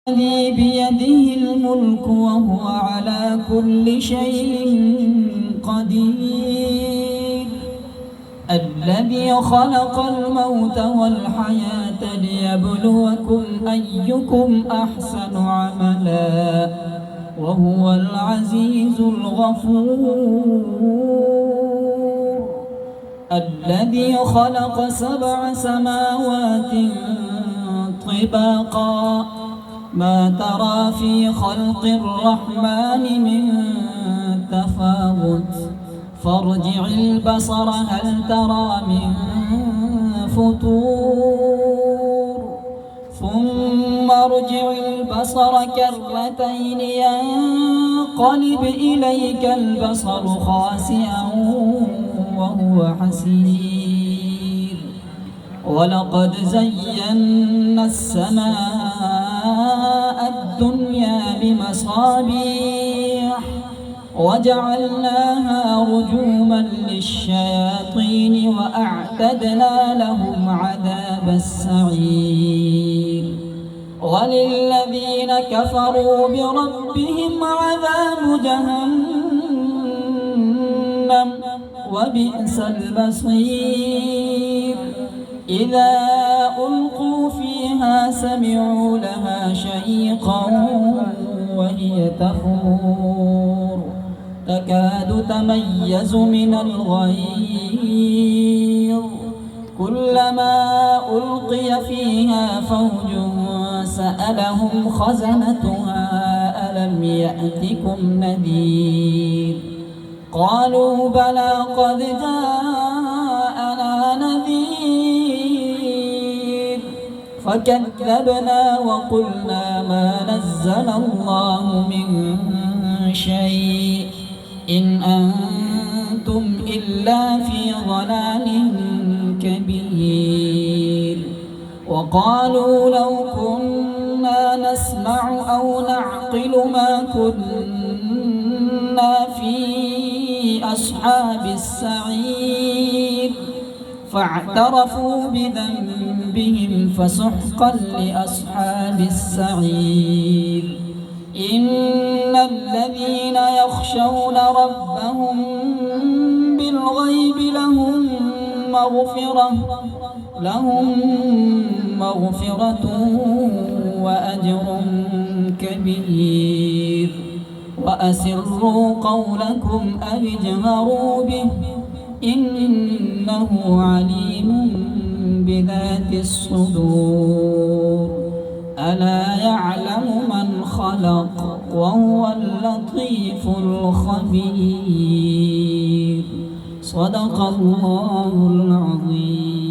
الذي بيده الملك وهو على كل شيء قدير الذي خلق الموت والحياة ليبلوكم أيكم أحسن عملا وهو العزيز الغفور الذي خلق 7 سماوات طباقا ما ترى في خلق الرحمن من تفاوت فارجع البصر هل ترى من فطور ثم ارجع البصر كرتين ينقلب إليك البصر خاسئا وهو حسير ولقد زينا السماء الدنيا بمصابيح وجعلناها رجوما للشياطين وأعتدنا لهم عذاب السعير وللذين كفروا بربهم عذاب جهنم وبئس المصير إذا ألقوا فيها سمعوا لها شهيقا وهي تفور تكاد تميز من الغيظ كلما ألقي فيها فوج سألهم خزنتها ألم يأتكم نذير قالوا بلى قد جاءنا نذير فكذبنا وقلنا ما نزل الله من شيء إن أنتم إلا في ضلال كبير وقالوا لو كنا نسمع أو نعقل ما كنا في أصحاب السعير فاعترفوا بذنبهم فسحقا لأصحاب السعير إن الذين يخشون ربهم بالغيب لهم مغفرة وأجر كبير وأسروا قولكم أو اجهروا به إنه عليم بذات الصدور ألا يعلم من خلق وهو اللطيف الخبير صدق الله العظيم.